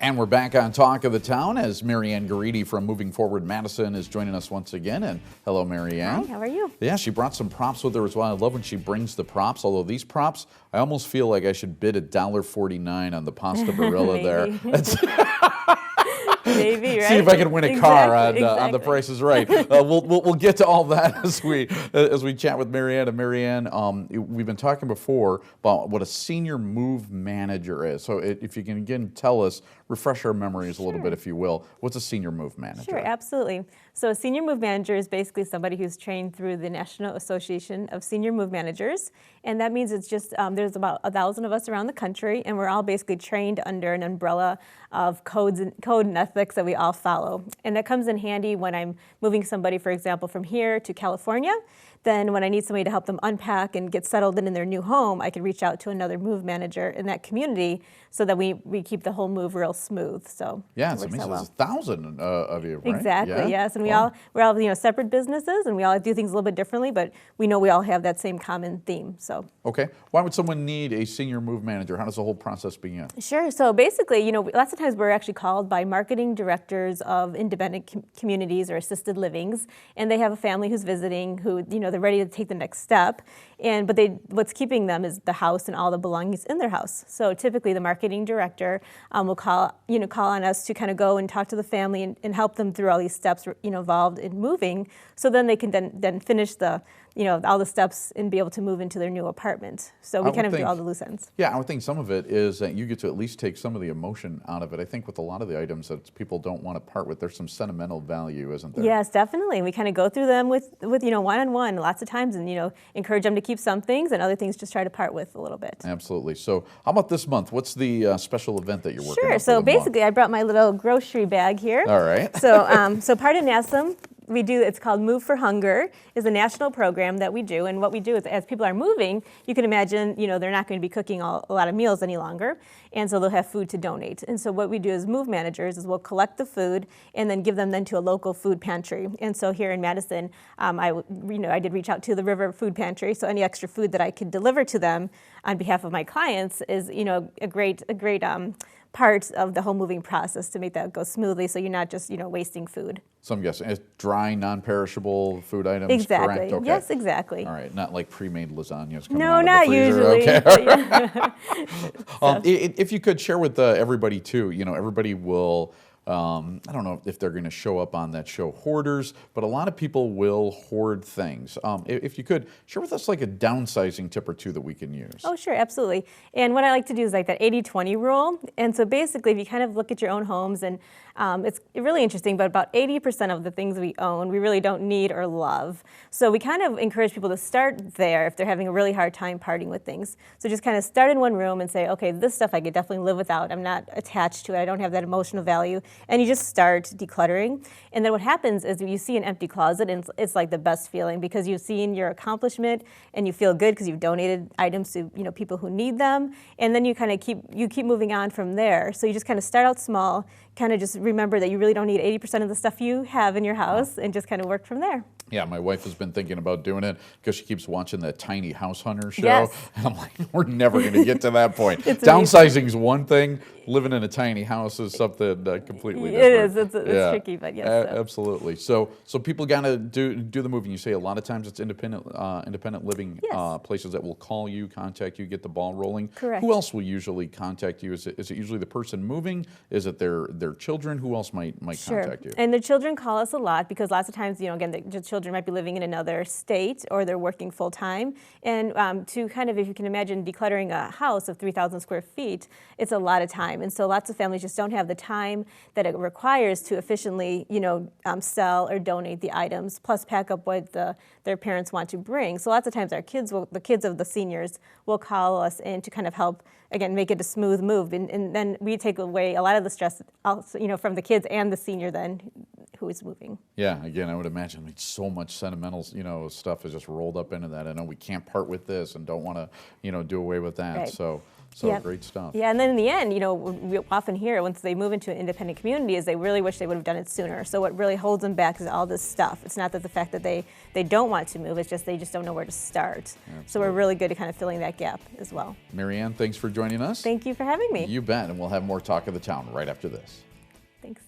And we're back on Talk of the Town as Marianne Gariti from Moving Forward Madison is joining us once again. And hello, Marianne. Hi, how are you? Yeah, she brought some props with her as well. I love when she brings the props, although these props, I almost feel like I should bid $1.49 on the pasta barilla there. Maybe, right? See if I can win a car on The exactly. Price is Right. We'll get to all that as we chat with Marianne. And Marianne, we've been talking before about what a senior move manager is. So if you can again tell us, refresh our memories a little bit, if you will. What's a senior move manager? Sure, absolutely. So a senior move manager is basically somebody who's trained through the National Association of Senior Move Managers. And that means it's just, there's about 1,000 of us around the country, and we're all basically trained under an umbrella of code and ethics that we all follow. And that comes in handy when I'm moving somebody, for example, from here to California. Then when I need somebody to help them unpack and get settled in their new home, I can reach out to another move manager in that community so that we keep the whole move real smooth. So yeah, it's amazing. There's 1,000 of you, right? Exactly, yeah? yes. And we're all separate businesses, and we all do things a little bit differently, but we know we all have that same common theme. So okay. Why would someone need a senior move manager? How does the whole process begin? Sure. So basically, lots of times we're actually called by marketing directors of independent communities or assisted livings, and they have a family who's visiting who, they're ready to take the next step. But what's keeping them is the house and all the belongings in their house. So typically the marketing director will call on us to kind of go and talk to the family and help them through all these steps involved in moving. So then they can then finish all the steps and be able to move into their new apartment. So we kind of do all the loose ends. Yeah, I would think some of it is that you get to at least take some of the emotion out of it. I think with a lot of the items that people don't want to part with, there's some sentimental value, isn't there? Yes, definitely. We kind of go through them with one-on-one lots of times and, encourage them to keep some things and other things just try to part with a little bit. Absolutely. So how about this month? What's the special event that you're working on? Sure. So basically I brought my little grocery bag here. All right. So part of NASM, it's called Move for Hunger, is a national program that we do. And what we do is as people are moving, you can imagine, they're not going to be cooking a lot of meals any longer. And so they'll have food to donate. And so what we do as move managers is we'll collect the food and then give them to a local food pantry. And so here in Madison, I did reach out to the River Food Pantry. So any extra food that I could deliver to them on behalf of my clients is, a great part of the whole moving process to make that go smoothly so you're not just, wasting food. So I'm guessing it's dry, non-perishable food items, exactly. correct? Okay. Yes, exactly. All right, not like pre-made lasagnas coming No, out of not the freezer. usually. Okay. If you could share with everybody too, everybody will, I don't know if they're going to show up on that show, hoarders, but a lot of people will hoard things. If you could share with us like a downsizing tip or two that we can use. Oh, sure, absolutely. And what I like to do is like that 80-20 rule. And so basically, if you kind of look at your own homes, and it's really interesting, but about 80% of the things we own, we really don't need or love. So we kind of encourage people to start there if they're having a really hard time parting with things. So just kind of start in one room and say, okay, this stuff I could definitely live without. I'm not attached to it. I don't have that emotional value. And you just start decluttering. And then what happens is you see an empty closet, and it's like the best feeling because you've seen your accomplishment and you feel good because you've donated items to people who need them. And then you kind of keep moving on from there. So you just kind of start out small, kind of just remember that you really don't need 80% of the stuff you have in your house and just kind of work from there. Yeah, my wife has been thinking about doing it because she keeps watching that Tiny House Hunter show. Yes. And I'm like, we're never going to get to that point. It's Downsizing is one thing. Living in a tiny house is something completely different. It is. It's tricky, but yes. Absolutely. So people got to do the moving. You say a lot of times it's independent living places that will call you, contact you, get the ball rolling. Correct. Who else will usually contact you? Is it usually the person moving? Is it their children? Who else might contact you? And the children call us a lot because lots of times, again, the children might be living in another state or they're working full time. And to kind of, if you can imagine decluttering a house of 3,000 square feet, it's a lot of time. And so lots of families just don't have the time that it requires to efficiently, sell or donate the items, plus pack up what their parents want to bring. So lots of times the kids of the seniors will call us in to kind of help, again, make it a smooth move. And then we take away a lot of the stress, also, from the kids and the senior then who is moving. Yeah, again, I would imagine so much sentimental, stuff is just rolled up into that. I know we can't part with this and don't want to, do away with that. Right. So So Yep. great stuff. Yeah, and then in the end, we often hear once they move into an independent community is they really wish they would have done it sooner. So what really holds them back is all this stuff. It's not that the fact that they don't want to move, it's just they just don't know where to start. So we're really good at kind of filling that gap as well. Marianne, thanks for joining us. Thank you for having me. You bet, and we'll have more Talk of the Town right after this. Thanks.